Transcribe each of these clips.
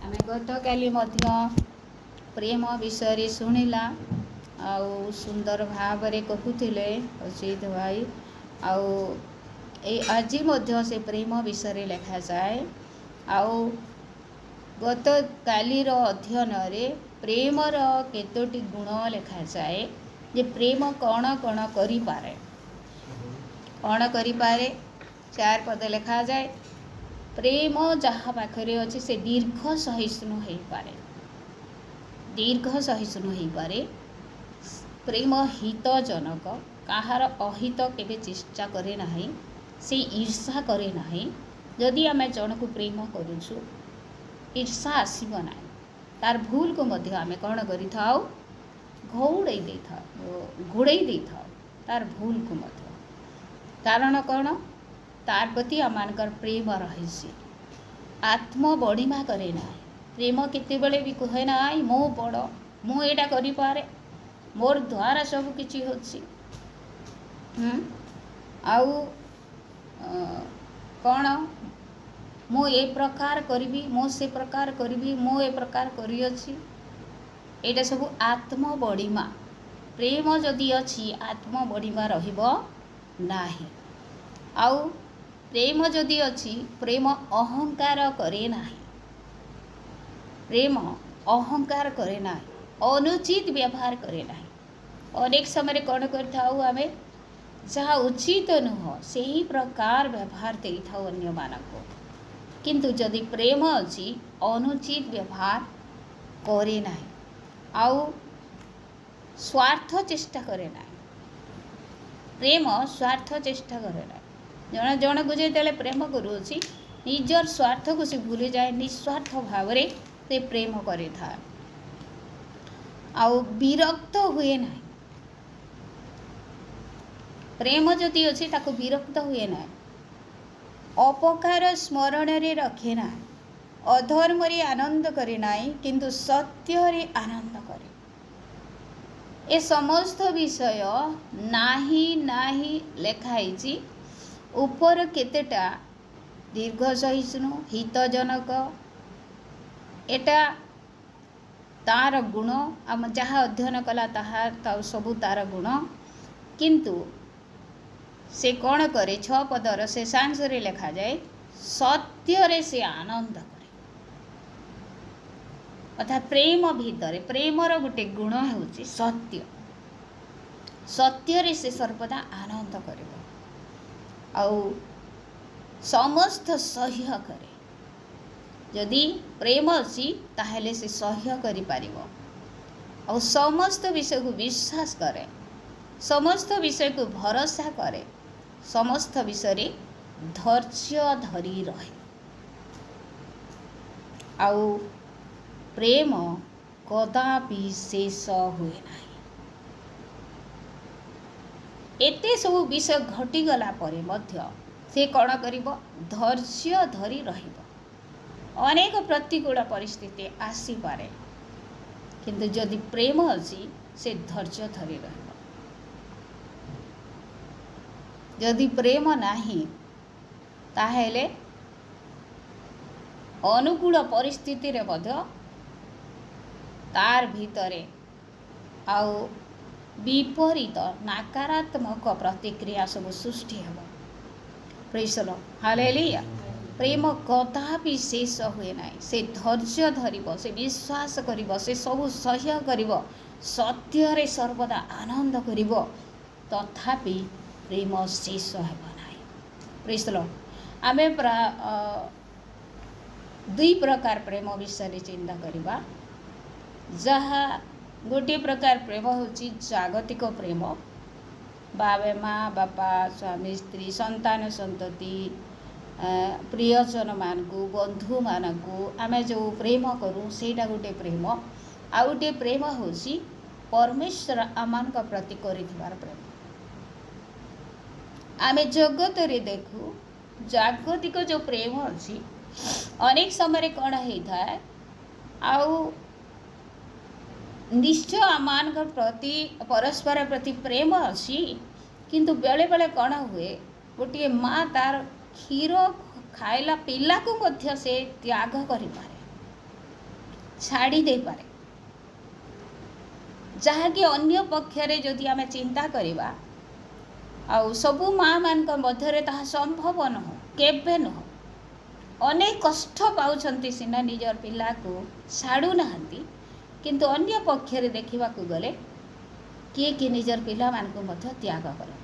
आमे गत काली प्रेम विषय शुणिला आउ सुंदर भावरे कहूले अजित भाई आउ आज से प्रेम विषय लिखा जाए। आउ गत कालीर अध्ययन रे प्रेमर केतोटी गुण लिखा जाए जे प्रेम कौन कौन करि पारे कौन करि पारे। 4 पद लिखा जाए। प्रेम जहाँ पाखरे अच्छी से दीर्घ सहिष्णु हो पारे, दीर्घ सहिष्णु हो पारे। प्रेम हितजनक, कहार अहित केबे चेष्टा करे नाही, से ईर्षा करे नाही। जदि आमे जन को प्रेम करूछु ईर्षा आसीबो नाही, तार भूल को मध्य आमे कौन करि थाउ घोड़े दे थाउ, घोड़े दे थाउ तार भूल को मध्य। कारण कौन तार प्रति आमानकर प्रेम रही। आत्म बड़ीमा करे ना प्रेम केते बेले भी कहे ना मो बड़ मु एटा करि पारे, मोर द्वारा सब किछि होछि। आउ कौन मु ए प्रकार करी, मो से प्रकार करी, मो ए प्रकार करी अछि। एटा सब आत्म बड़ीमा। प्रेम जदि अछि आत्म बड़ीमा रहिबो नाही। आउ प्रेम जदि अछि प्रेम अहंकार करे नाही, प्रेम अहंकार करे नाही, अनुचित व्यवहार करे नाही। अनेक समय कौन करथाउ आमे जहाँ उचित नुह से ही प्रकार व्यवहार दे थाउ अन्य मानक। किंतु जदि प्रेम अछि अनुचित व्यवहार करे नाही, आउ स्वार्थ चेष्टा करे नाही। प्रेम स्वार्थ चेष्टा करे नाही। जन जन को जो प्रेम करुँच निजर स्वार्थ को से भूली जाए, निस्वार्थ भाव से प्रेम करे था। आउ विरक्त हुए ना, प्रेम जदि अच्छी ताको विरक्त हुए ना। अपकार स्मरण रे रखे ना, अधर्म रे आनंद करे ना, किंतु सत्य रे आनंद करे। ए समस्त विषय नाही नाही लेखाई ऊपर केतेटा दीर्घ सहिष्णु हितजनक एटा तार गुण आम जहाँ अध्ययन कला ताहा सबू तार गुण। किंतु से कौन करे 6 पदर से सांस रे लेखा जाए सत्य रे से आनंद करे। अर्थात प्रेम भीतर प्रेमर गोटे गुण होची सत्य, सत्य रे से सर्वदा आनंद करे। आउ समस्त सह्य करे। यदि प्रेम अच्छी ताहेले से सह्य करि पारिबो। आउ समस्त विषय को विश्वास करे, समस्त विषय को भरोसा करे, समस्त विषय रे धैर्य धरी रहे। आउ प्रेम कदापि शेष हुए नाही। एते सब विषय घटीगला परे मध्य से कौन करिबो धैर्य धरी रहिबो। अनेक प्रतिकूल परिस्थिति आसी पारे, किंतु जदि प्रेम अछि से धैर्य धरी रहिबो। जदि प्रेम नाही ताहेले अनुकूल परिस्थिति रे मध्य तार भीतरे आउ विपरीत नकारात्मक प्रतिक्रिया सब सृष्टि हेब। Praise the Lord, hallelujah. प्रेम कदापि शेष हुए नाही। से धैर्य धरिब, से विश्वास करिब, से सब सह्य करिब, सत्य रे सर्वदा आनंद करिब, तथापि प्रेम शेष हेब नाही। Praise the Lord. आमे 2 प्रकार प्रेम विषय चिंता करिबा। जहाँ गोटे प्रकार प्रेम होची जागतिक प्रेम, बाबे माँ बापा स्वामी स्त्री संतान संतति प्रियजन मान को बंधु मान को आमे जो प्रेम करूँ सेटा गोटे प्रेम। आ गोटे प्रेम होची परमेश्वर आमान का प्रति करिथिबार प्रेम। आमे जगत रे देखू जागतिक जो प्रेम अछि अनेक समय कौन होता है आउ निश्चय आमान प्रति परस्पर प्रति प्रेम अच्छी, किंतु बेले बेले कौन हुए गोटे माँ तार क्षीर खाइला पिला को मध्य से त्याग करि पारे। छाड़ी दे पारे, जहाँकि अन्य पक्षरे जदि आम चिंता करवा आउ सबु माँ मान मध्य ताहा संभव नुह, केबे नुह। अनेक कष्ट पाउछंती सिना निजर पिला को छाड़ू नाहंती, किंतु अन्य पक्षरे देखा गले किए कि निजर पिला मान को मध्य त्याग करती।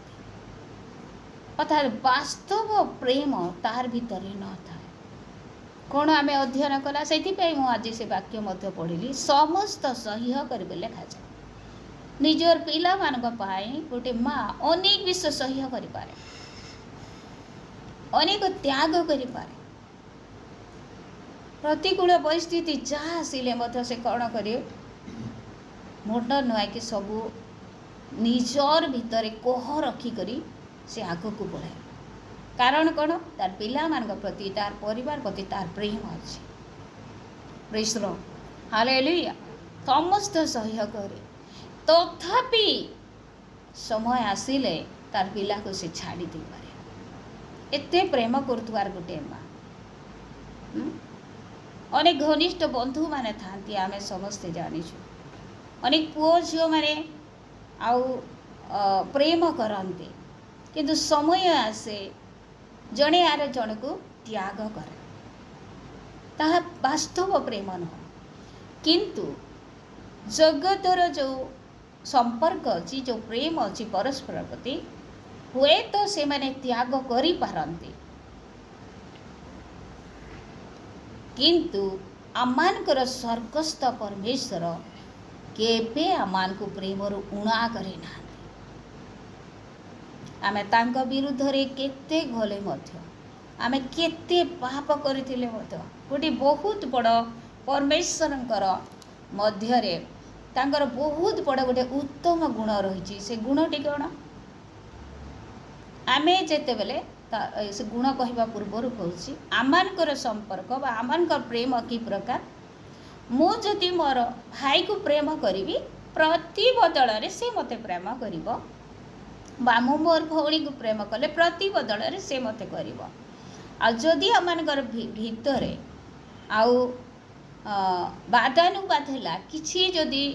अर्थात वास्तव प्रेम तार भीतर न था। कौन आम अध्ययन कला से आज से वाक्य मध्य पढ़िली, समस्त सह्य कर लिखा जाए। निजर पिला मान गोटे माँ अनेक विषय सह्य कर पारे, अनेक त्याग कर पारे। प्रतिकूल परिस्थिति जहाँ आसिले से कौन करे, मुंड नुआई सबू निजर भितर कोह रखिक से आग को बढ़ाए। कारण कौन, तार पिला मान प्रति, तार परिवार प्रति तार प्रेम अच्छे। Praise the Lord, hallelujah. समस्त सह्य करे, तथापि समय आसिले तार पिला को से छाड़ी दे पारे। एते प्रेम करतुआर गोटे माँ। अनेक घनिष्ठ बंधु माने थांती, आमे समस्ते जानिछु। अनेक पुओ झियो माने आउ प्रेम करते, किंतु समय आसे जड़े आर जन को त्याग करे, ताहा वास्तव प्रेम नुह। किंतु जगतर जो संपर्क अच्छी, जो प्रेम अच्छी परस्पर प्रति, हुए तो से माने त्याग करि पारंती, किंतु आमानकर स्वर्गस्थ परमेश्वर केबे आमान को प्रेम उणा करे ना। आमे तांका विरुद्ध रे केते गले मध्य, आमे केते पाप करथिले मध्य, गोटे बहुत बड़ परमेश्वरंकर मध्य रे तांकर बहुत बड़ गोटे उत्तम गुण रही। से गुणटी कौन, आमे जेते बेले से गुण कहवा पूर्वर कहूँ, आमानकर संपर्क बा आमानकर प्रेम कि प्रकार। मु जदि मोर भाई को प्रेम करी, प्रति बदल से मते प्रेम करिवो, बा मु मोर भौणी को प्रेम कले प्रति बदल से मते करिवो। आ जदि आमानकर भितर आउ बादानुबाद है, किछि जदि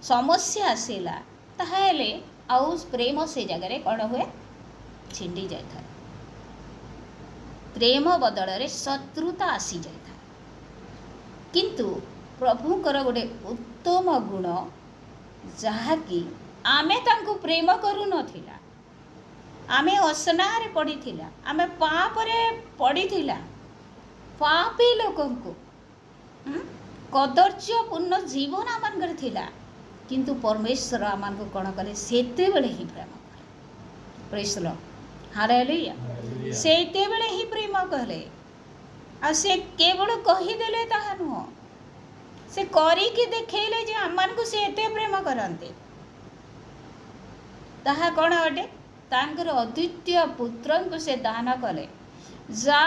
समस्या आसला, ताहेले आउ प्रेम से जगह कौन हुए, छिंडी जाए। प्रेम बदल रे शत्रुता आसी जाए। किंतु प्रभुकर गोटे उत्तम गुण, जहाँकि आमे तांको प्रेम करू नथिला, आमे असनारे पड़ीथिला, आमे पाप रे पड़ीथिला, पापी लोकन को कदर्यपूर्ण जीवन आमान थिला, किंतु परमेश्वर आमान को कौन कले, सेते बेले ही प्रेम कले। Praise the Lord, hallelujah. सेते बेले ही प्रेम कले। आ से केवल कहीदेले ताहा नुह, से करिकी देखैले जे आमान को से एते प्रेम करते। ताहा कौन अटे, तांकर अद्वितीय पुत्र को से दान कले। जा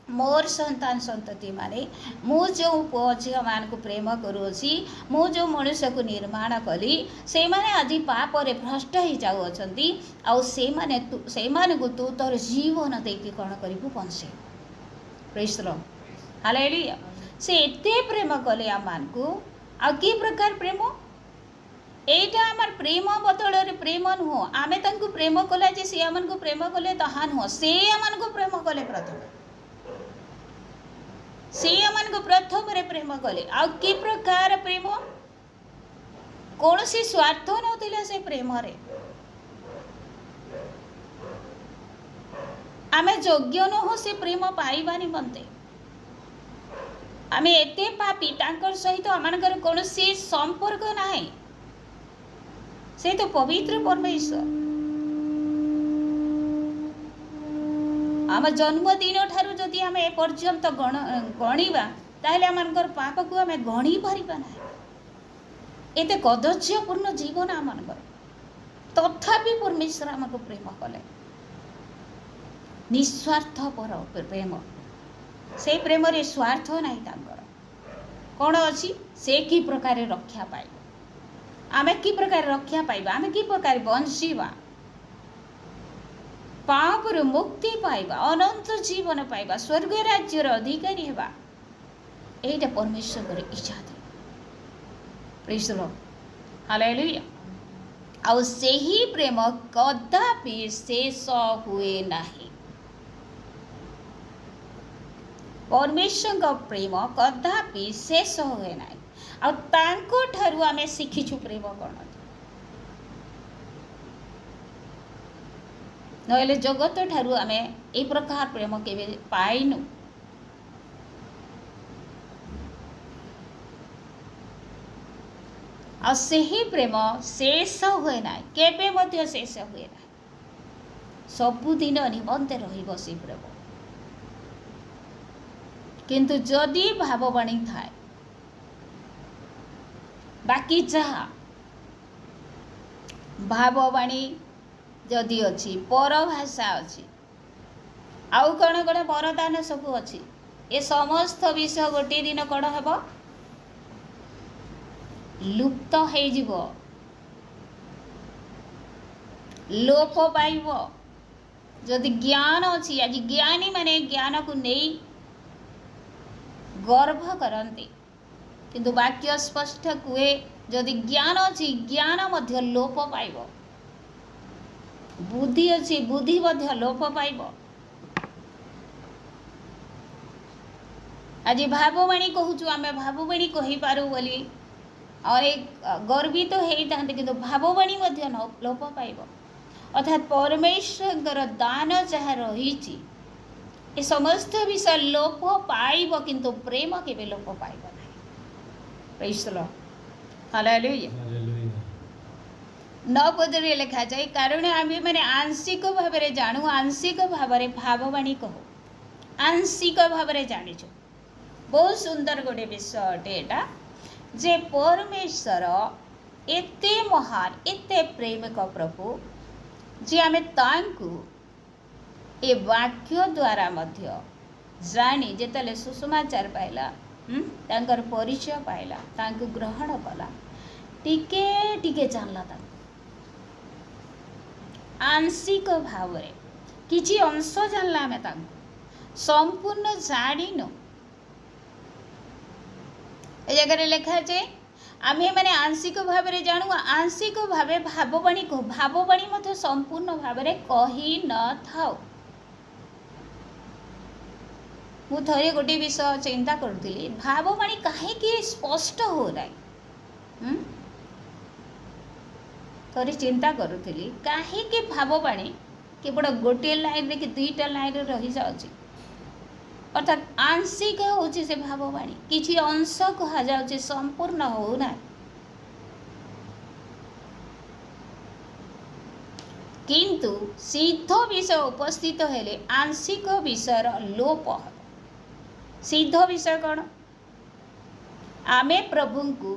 मोर संतान संतति माने, मु जो पुओ झियो मान को प्रेम करूची, मु जो मनुष्य को निर्माण कली, से माने आज पाप रे भ्रष्ट ही जाऊ अछंती। आ से माने को तू तोर जीवन देकी कौन करिबु पंसे। Praise the Lord, hallelujah. से एते प्रेम कले आमान को। आ की प्रकार प्रेम, एटा आमार प्रेम बदल रे प्रेम नुह। आमे तांको प्रेम कला जे से आमान को प्रेम कले ताहा नुह, से आमान को प्रेम कले प्रथम, से आमान को प्रथम रे प्रेम कले। आ की प्रकार प्रेम, कौन सी स्वार्थ नथिला से प्रेम रे। आमे योग्य नुह से प्रेम पाइबा निमंते। आमे एते पापी, तांकर सहित आमानकर कौनसी संपर्क नाही। से तो पवित्र परमेश्वर। आम जन्मदिन ठारू जदि आम ए पर्यंत गणिबा, ताहले आमानकर पाप को आमे गणी पारिबा नाही। एते कदर्यपूर्ण जीवन आमानकर, तथापि परमेश्वर आमको प्रेम कले। निस्वार्थ पर प्रेम, से प्रेम रे स्वार्थ नाही तांकर। कौन अच्छी, से कि प्रकार रक्षा पाइबा, आमे कि प्रकार रक्षा पाइबा, आमे कि प्रकार बंचिबा, पापरु मुक्ति पाइबा, अनंत जीवन पाइबा, स्वर्ग राज्यर अधिकारी हेबा। एटा परमेश्वर इच्छा थी। Praise the Lord, hallelujah. आउ सेही प्रेम कदापि शेष हुए नाही। परमेश्वर का प्रेम कदापि शेष हुए नाही। आउ तांको ठारू आमे शिखिछु प्रेम कौन नहेले जगत ठारू आमे ए प्रकार प्रेम केबे पाइनु। आ सेही प्रेम शेष हुए ना, केबे मध्य शेष हुए ना, सबुदिन निमंते रहिबो से प्रेम। किंतु जदि भाववाणी थाए बाकी जहा भाववाणी जदि अच्छी परभाषा अच्छी आउ कौन कौन वरदान सब अच्छी, ये समस्त विषय गोटे दिन कौन हेब लुप्त हो जिवो, लोप पाइब। जदि ज्ञान अच्छी, आज ज्ञानी माने ज्ञान को नहीं गर्व करते, किंतु वाक्य स्पष्ट कुए जदि ज्ञान अच्छी ज्ञान मध्य लोप पाइब, बुद्धि अच्छी बुद्धि मध्य लोप पाइब। आज भाववाणी कहूँ आम भाववाणी कही पारू बोली और एक गर्वित तो होता किंतु भाववाणी मध्य लोप पाइब। अर्थात परमेश्वर दान जहाँ रही ए समस्त विषय लोप पाइब, किंतु प्रेम केबे लोप पाइब नहीं। Praise the Lord, hallelujah. 9 पदरे लिखा जाए, कारण आमे माने आंशिक भाव में जानू, आंशिक भाव में भाववाणी कहू, आंशिक भाव में जानिछु। बहुत सुंदर गोटे विषय अटे एटा जे परमेश्वर एते महान एते प्रेमिक प्रभु जे आमे तांकु ए वाक्य द्वारा मध्य जानी जेतले सुसमाचार पाइला, तांकर परिचय पाइला, तांकु ग्रहण कला, टिके टिके जानला, तांकु आंशिक भाव में किछि अंश जानला, आमे तांकु संपूर्ण जानिनु। ए जगह लिखा जाए आमे माने आंशिक भाव में जानू, आंशिक भाव भाववाणी कहू, भाववाणी मध्य संपूर्ण भाव में कही न थाओ। मु थरे गोटे विषय चिंता करुली, भाववाणी कहीं स्पष्ट हो रहा, थोड़ी चिंता करुली कहीं भाववाणी केवल गोटे लाइन रे कि 2टा लाइन रे रही जाउची। अर्थात आंशिक होची से भाववाणी, किछि अंश कहा जाउची, संपूर्ण हो ना। किंतु सिद्ध विषय उपस्थित हेले आंशिक विषय लोप हो। सिद्ध विषय कौन? आमे प्रभु को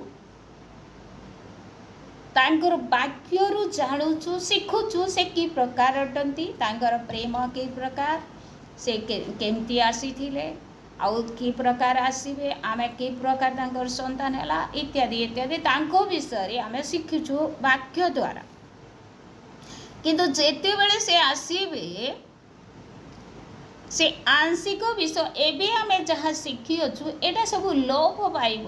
तांकर वाक्यरु जानुचु, शिखुचु, से कि प्रकार अटंती, तांकर प्रेम कि प्रकार, से केमती आसीथिले, आउ कि प्रकार आसीबे, आमे कि प्रकार तांकर संतान हैला, इत्यादि इत्यादि तांको विषय आमे शिखुचु वाक्य द्वारा। किंतु जेते बेले से आसीबे से आंशिक विषय एबे आमे जहाँ शिखी अच्छु एटा सब लोप पाइब।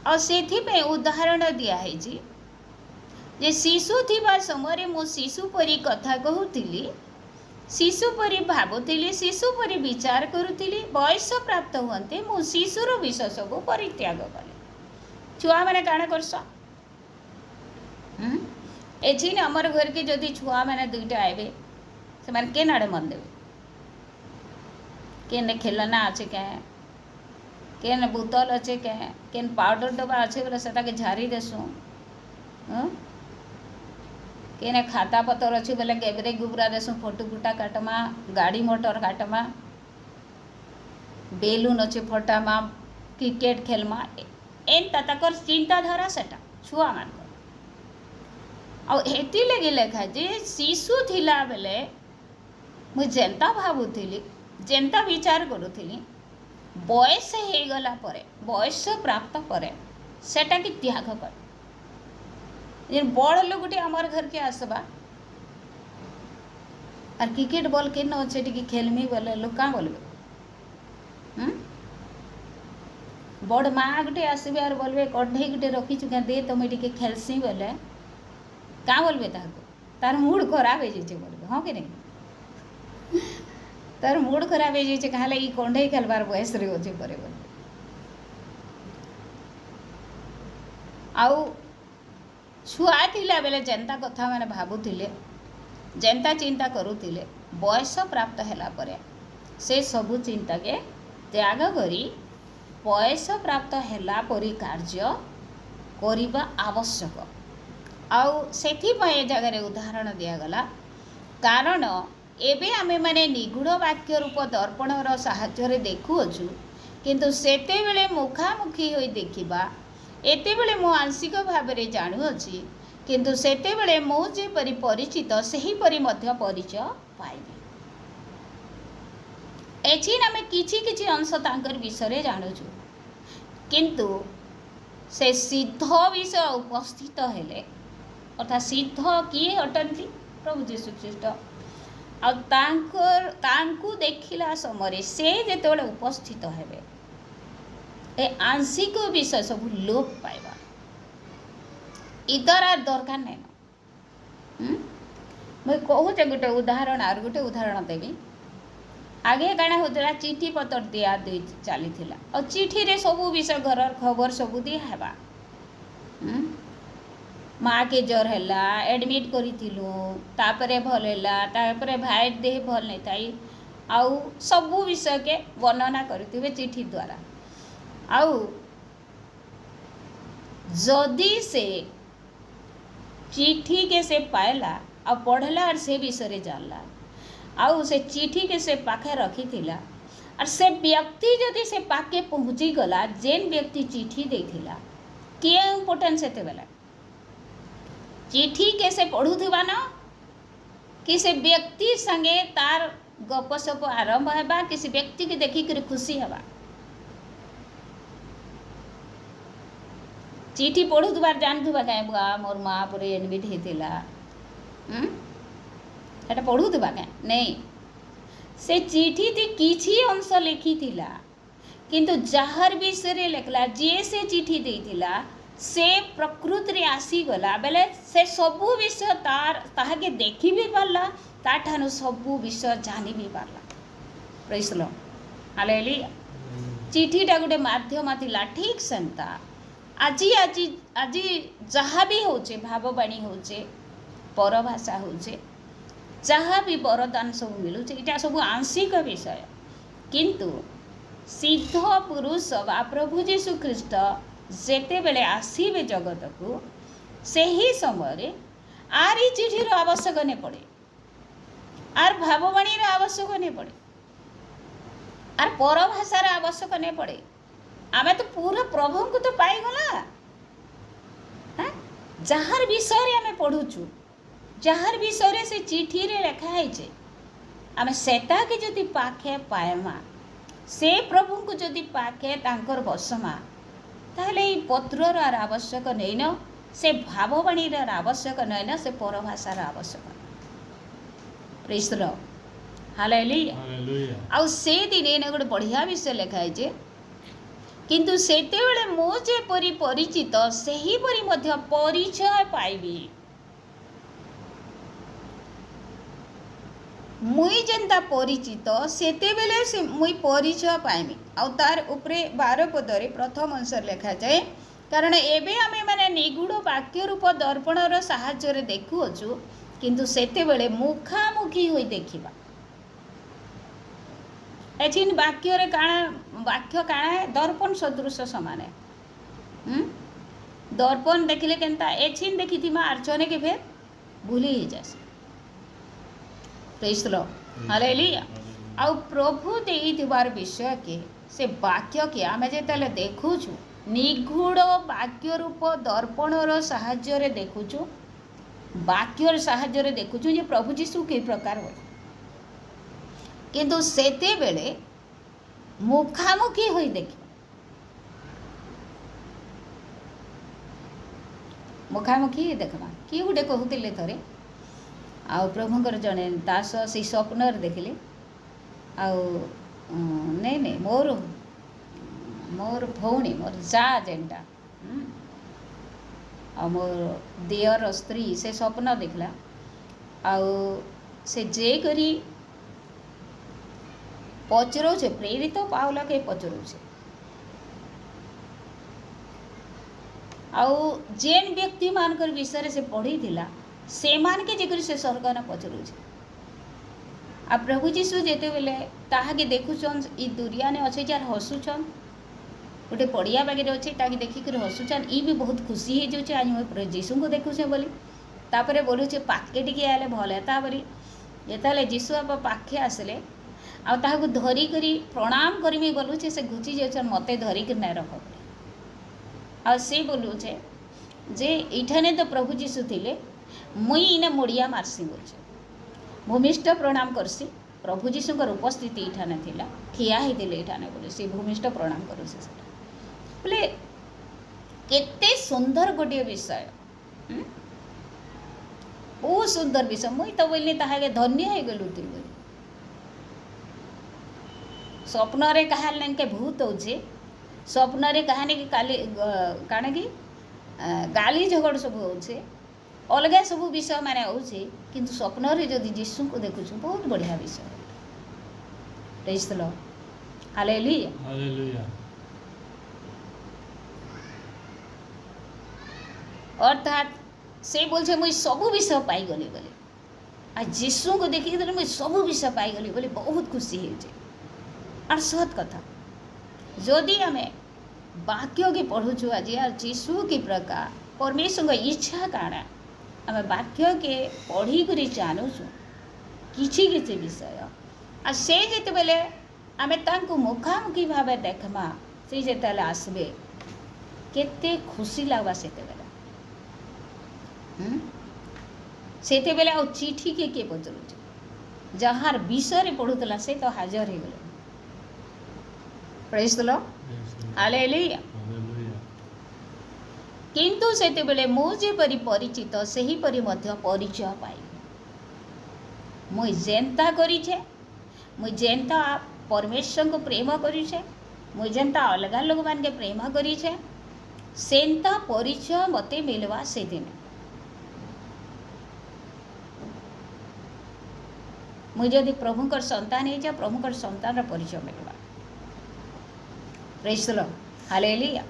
और सेथिपे उदाहरण दिया है जी जे शिशु थिबा समय मु शिशु परी कथा कहूतिली, शिशु परी भावुतिली, शिशु परी विचार करुतिली, बयस प्राप्त हुंते मु शिशुर विषय सब परित्याग कले। छुआ माने काण करस एछि न हमर घर के जदि छुआ माने 2टा आइबे से माने केन आड़े मन देवे, केन खेलना अच्छे कहे, केन बोतल अच्छे कहे, केन पाउडर डब्बा अच्छे बोले से ताके झारी देसु, केन खाता पतर अच्छे बोले गेबरे गुबरा देसु, फोटो फुटा काटमा, गाड़ी मोटर काटमा, बेलून अच्छे फटामा, क्रिकेट खेलमा, एंता ताकर चिंताधारा सेटा छुआ मान। और हेती लगे लेखा जे शिशु थिला बेले मु जेंता भावुली, जेंता विचार करुली, बयस हो गला परे, बयस प्राप्त परे सेटा कि त्याग कर। बड़ लोग आमर घर के आसबा और क्रिकेट बॉल के अच्छे टी खेलमी बोले लोग क्या बोलबे, बड़ माँ गोटे आसबे और बोलबे कढ़ई गोटे रखीचु क्या दे तो मुझे खेलसी बोले क्या बोलबे तार मूड खराब हो जाए बोलबे हाँ कि नहीं तार मूड खराब हो जाए कहा ये कढ़ई खेलबार बयस रे अच्छे पर आउ छुआ थिला बेले जेंता कथा माने भाबुथिले जेंता चिंता करुथिले बयस प्राप्त हैला परे से सबु चिंता के त्याग करी बयस प्राप्त हैला परी कार्य करिबा आवश्यक आउ सेथि पय जगह उदाहरण दिया गला कारण एबे आमे माने निगूढ़ वाक्य रूप दर्पणर साहाय्य देखु अछु किंतु सेते बेले मुखामुखी होई देखिबा एते बेले मु आंशिक भाव में जाणुअछि किंतु सेते बेले मु जेपरि परिचित सही परि मध्य परिचय पाइबी एछिन आमे किछि किछि अंश तांकर विषय जानुछु किंतु से सिद्ध विषय उपस्थित हेले अर्थात सिद्ध किए अटंती प्रभु जीशु ख्रीस्ट आ तांकु देखिला समय से जेतेबेले उपस्थित हेबे ए आंशिक विषय सब लोप पाइबा इधर आर दरकार नहीं मुझे कहूचे गोटे उदाहरण आर गोटे उदाहरण देवी आगे काଣା होता चिठी पत्र दिया चली और चिठी रे सब विषय घर खबर सब दिहबा माँ के जर है एडमिट करें भल है भाई देह भल नहीं थी आउ सबू विषय के वर्णना करेंगे चिठी द्वारा आउ जदि से चिठी के से पाइला आ पढ़ला और से विषय जानला आउ से चिठी के से पाखे रखी थिला और से व्यक्ति जदि से पाके पहुँची गला जेन व्यक्ति चिठी देथिला किए इम्पोर्टेंट से बेला चिठी के से पढ़ुथिबा न कि से व्यक्ति संगे तार गपसप आरंभ हेबा किसी व्यक्ति के देखिक खुशी हेबा चिठी पढ़ुथबार जानथुबा कहीं बुआ मोर माँ पर एडमिट होता एटा पढ़ुथबा कहीं नहीं से चिठी थी किछि अंश लिखी थिला किंतु जहार विषय लिखला जे से चिठी देथिला से प्रकृति रे आसी गला बेले से सबू विषय तार ताहाके देखि भी पारला ताठानु सबू विषय जानी भी पारला प्रेज लो हालेलुया चिठीटा गोटे माध्यम थिला ठीक सेंता আজি আজি আজি जहाँ भी होचे भाववाणी होचे परभाषा होचे जहाँ भी वरदान सब मिलूचे इटा सब आंशिक विषय किंतु सिद्ध पुरुष बा प्रभु जीशु ख्रीस्ट जेते बेले आसीबे जगत को सही समय आरी चिठीर आवश्यक नहीं पड़े आर भाववाणी आवश्यक नहीं पड़े आर परभाषार आवश्यक नहीं पड़े आमे तो पूरा प्रभु को तो पाईगला जहार विषय आमे पढ़ुचु जहार विषय से चिठी रे लिखा है आमे सेता के जदि पाखे पाएमा से प्रभु को जदि पाखे तांकर बसमा ताहले ई पत्रर आवश्यक नहीं न से भाववाणी आवश्यक नहीं न से परभाषार आवश्यक प्रेज द लॉर्ड हालेलुया आ से दिन गोटे बढ़िया विषय लिखा है किंतु सेते बेले मो जेपरि परिचित सही परि मध्य परिचय पाइबी मुई जेंता परिचित सेते बेले से मुई परिचय पाइबी आ तार उपरे 12 पदरे प्रथम अंश लिखा जाए कारण एबे आमे माने निगूढ़ वाक्य रूप दर्पणर साहाय्य रे देखु अछु किंतु सेते बेले मुखामुखी होई देखिबा एचिन वाक्य रे वाक्य काଣା है दर्पण सदृश समान है दर्पण देखिले केनता एचिन देखी थी मां अर्चने के फेर भूली ही जास प्रेज द लॉर्ड हालेलुया आ प्रभु देइथिबार विषय के से वाक्य के आमे जेतले देखुछु निगूढ़ वाक्य रूप दर्पणर साहाय्य रे देखुछु वाक्यर साहाय्य रे देखुछु जे प्रभु जीशु के प्रकार हो किंतु सेते बेले मुखामुखी होई देखि मुखामुखी देखमा कि गुटे कहूतिले थरे आ प्रभुंकर जने दास से स्वप्न देखिले आ नहीं नहीं मोर मोर भौणी मोर जा जेनटा आ मोर दियर स्त्री से स्वप्न देखला आउ से जे करी पचरौछे प्रेरित पावला के पचरौछे आउ जेन व्यक्ति मानकर विषय से पढ़ी थिला से मान के जेकर से स्वर्ग न पचरौछे आ प्रभु जीशु जेते बेले ताहा के देखुछन ई दुनिया ने अच्छे जार हसुछन गोटे पड़िया बागे अच्छे ताकि देखिक हसुछन ई भी बहुत खुशी हो जाऊे आज मैं जीशु को देखुचे बोली तापर बोलूचे पाखे टिके आले भल तापर जिते जीशु आप पाखे आसले आउ धरिक प्रणाम करमी बोलूचे से घुची जाऊन मत धरिक ना रख आ से बोलूचे जे इठाने तो प्रभु जीशु थे मुई इने मुड़िया मारसी बोलचे भूमिष्ठ प्रणाम करसी प्रभु जीशुकर उपस्थिति इठाने थिला ठिया होते इठाने बोले से भूमिष्ठ प्रणाम करूँ बोले केते सुंदर गोटे विषय बहुत सुंदर विषय मुई तो बोली ताके धन्य हो गलु तु बोली स्वप्न रे कहाल के भूत होचे स्वप्न रे कहानी कि काली काण कि गाली झगड़ सब होचे अलग सब विषय माने होचे किंतु स्वप्न रे जदि जीशु को देखुछु बहुत बढ़िया विषय praise the Lord hallelujah hallelujah अर्थात से बोलछे मुई सब विषय पाई गली बोले आ जीशु को देखि देले मुई सब विषय पाई गली बोले बहुत खुशी होचे और सत कथा जदि आमे वाक्य के पढ़ुछु आज यार जीशु की प्रकार परमेश्वर की इच्छा काना आम वाक्य के पढ़ी कर जानूँ किसी किसी विषय आ से जिते बेले आम मुखामुखी भाव देखमा से जिते आसबे केते खुशी लगवा से बेले आ चिठी के किए पचरुचे जार विषय पढ़ुला से तो हाजर हो गले प्रेज द लॉर्ड हालेलुया किंतु से बेले मु जेपरी परिचित सही परी मध्य परिचय पाई मुई जेन्ता करिछे मुई जेन्ता परमेश्वर को प्रेम करिछे मुई जेन्ता अलग लोक मान के प्रेम करिछे सेन्ता परिचय मते मिलवा से दिन मुई जदि प्रभुकर संतान है जा प्रभुकर संतान परिचय मिलवा प्रेज द लॉर्ड हालेलुया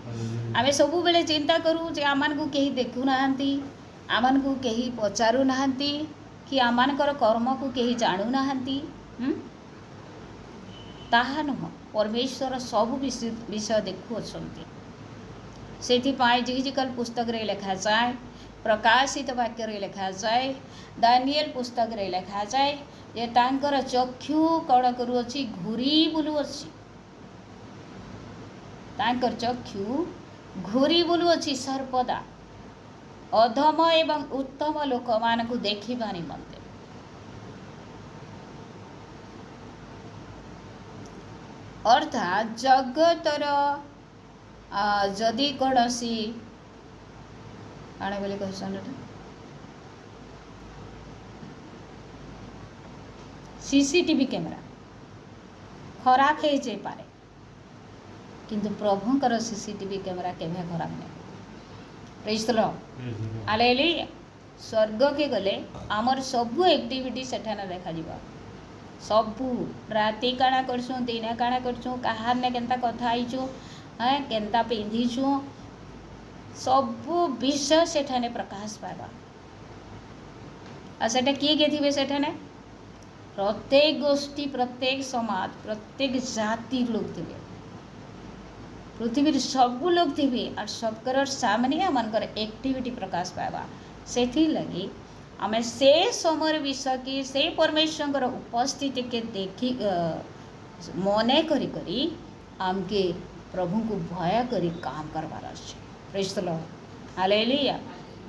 आमे सब बेले चिंता करूँ जे आमान को कहीं देखु नाहंती आमान को कहीं पचारू नाहंती कि आमानकर कर्म को कहीं जानू नाहंती ताहा नुह परमेश्वर सब विषय देखुअछंती सेथिपाई जिजिकल पुस्तक रे लिखा जाए प्रकाशित वाक्य रे लिखा जाए दानिएल पुस्तक रे लिखा जाए जे तांकर चक्षु कण करूअछि घूरी बुलुअछि तांकर चक्षु घूरी बुलुअछि सर्वदा अधम एवं उत्तम लोक मान को देखिबा निमंते अर्थात जगतर जदि कौनसी आने बोले क्वेश्चन सीसीटीवी कैमरा खराब हो जाए पारे किंतु प्रभुंकर सीसीटीवी कैमरा केभे खराब नहीं प्रेज द लॉर्ड हालेलुया स्वर्ग के गले आमर सबू एक्टिविटी सेठाने देखा जीवा सबू राति काଣା करछुं दिन काଣା करछुं कहार ने केनता कथा आइछु हैं केनता पिंधिछु सबू विषय सेठाने प्रकाश पावा आ सेटा किए के थिबे सेठाने प्रत्येक गोष्ठी प्रत्येक समाज प्रत्येक जाति लोग थिबे पृथ्वी सबू लोग थे और सबकर सामने आमर एक्टिविटी प्रकाश पावा से लगी आम से समय विषय की से परमेश्वर उपस्थिति के देखी मने करी आमके प्रभु को भय करी काम करवार अच्छे प्रेज द लॉर्ड हालेलुया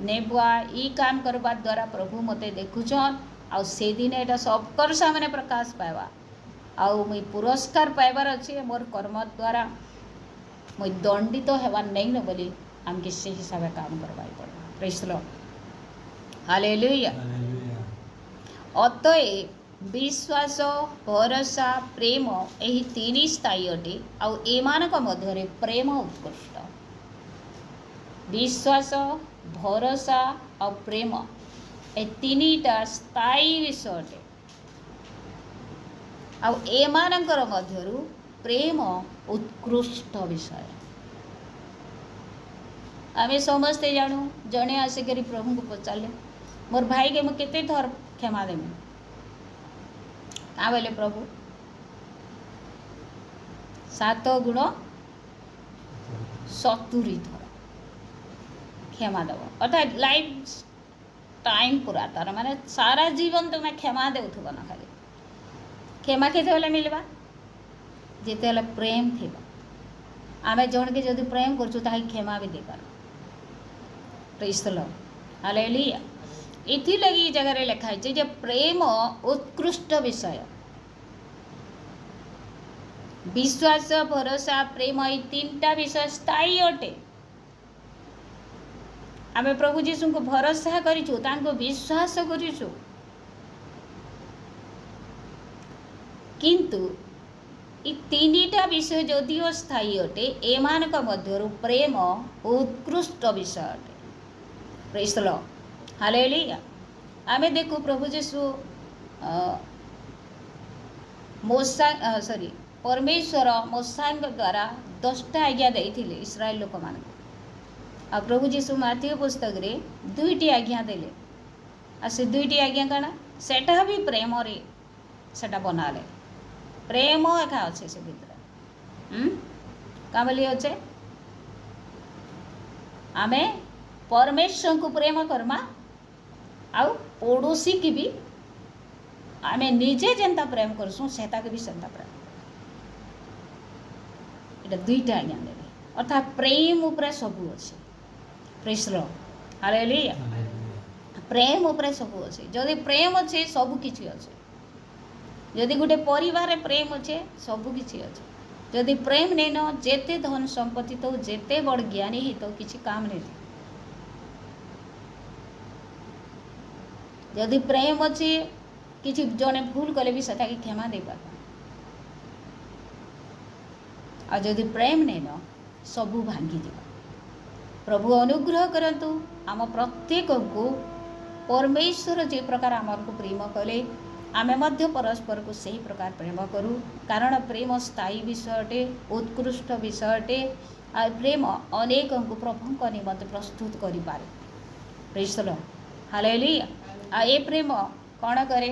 नेबुआ ई काम करवा द्वारा प्रभु मते देखुछन आ से दिन एटा सबकर सामने प्रकाश पावा आउ मुई पुरस्कार पाइबार अच्छे मोर कर्म द्वारा मुई दंडित तो हेबार नहीं न बोली आमके से हिसाब से काम करवाई पड़ा प्रेज द लॉर्ड हालेलुया अतएव विश्वास भरोसा प्रेम यही तीन स्थायी अटे आउ एमानक मध्यरे प्रेम उत्कृष्ट विश्वास भरोसा और प्रेम ए तीनटा स्थायी विषय अटे आउ एमानकर मध्यरु प्रेम उत्कृष्ट विषय आमे समस्ते जानू जड़े आसिक प्रभु को पचारे मोर भाई के मुझे केते थर क्षमा देमी क्या बोले प्रभु 7 गुण 70 थर क्षमा देव अर्थात लाइफ टाइम पूरा तार माने सारा जीवन तुम्हें क्षमा देउथबो ना खाली क्षमा केते मिलवा जिते प्रेम थी आमे जन के जदि प्रेम करछु ताही क्षमा भी दे पार प्रेज द लॉर्ड हालेलुया इथि लगी जगह रे लिखा है जे प्रेम उत्कृष्ट विषय विश्वास भरोसा प्रेम ये तीनटा विषय स्थायी अटे आमे प्रभु जीशु को भरोसा करिछु तांको विश्वास करिछु किंतु ई तीनटा विषय जदिओ स्थायी अटे एमानक मध्यरु प्रेम उत्कृष्ट विषय अटे प्रेज द लॉर्ड हालेलुया आमे देखो प्रभु जीशु परमेश्वर मोसा द्वारा 10टा आज्ञा देइथिले इस्राएल लोक मान आ प्रभु जीशु माथ्यू पुस्तक रे 2टी आज्ञा देले आ से 2टी आज्ञा काना सेटा भी प्रेम रे सेटा बनाले प्रेम एका अच्छे से भीतर का बोली अच्छे आमे परमेश्वर को प्रेम करमा आउ पड़ोसी की भी आमे निजे जेंता प्रेम करसु सेता के भी सेंता प्रेम एटा 2टा आज्ञा देले अर्थात प्रेम ऊपर सब अच्छे प्रेज द लॉर्ड हालेलुया प्रेम ऊपर सब अच्छे जदि प्रेम अच्छे सब किछि अच्छे जदि गोटे परिवार प्रेम अच्छे सब किछि अच्छे जदि प्रेम नहीं न जेते धन संपत्ति तो जेते बड़ ज्ञानी ही तो किछि काम नहीं जदि प्रेम अच्छे किसी जने भूल कले भी सता की क्षमा दे पार आ जदि प्रेम नहीं न सबू भांगी जा प्रभु अनुग्रह करंतु आम प्रत्येक को परमेश्वर जे प्रकार आमर को प्रेम कले आमे मध्य परस्पर को सही प्रकार प्रेम करूँ कारण प्रेम स्थायी विषय अटे उत्कृष्ट विषय अटे आ प्रेम अनेक को प्रभु निमंते प्रस्तुत करि पारे प्रेज द लॉर्ड हालेलुया आ ए प्रेम कौन करे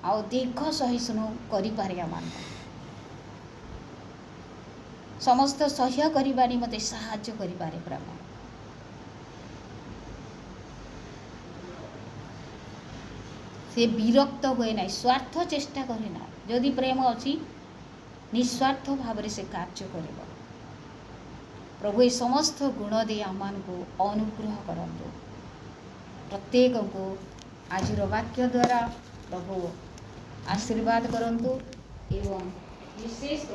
आ दीर्घ सहिष्णु करि पारे आमान समस्त सह्य करिबा निमंते सहाय्य करि पारे प्रेम से विरक्त हुए ना स्वार्थ चेष्टा करे ना जदि प्रेम अच्छी निस्वार्थ भाव से कार्य कर प्रभु ये समस्त गुण दे आम को अनुग्रह करंतु प्रत्येक को आज वाक्य द्वारा प्रभु आशीर्वाद करंतु एवं विशेष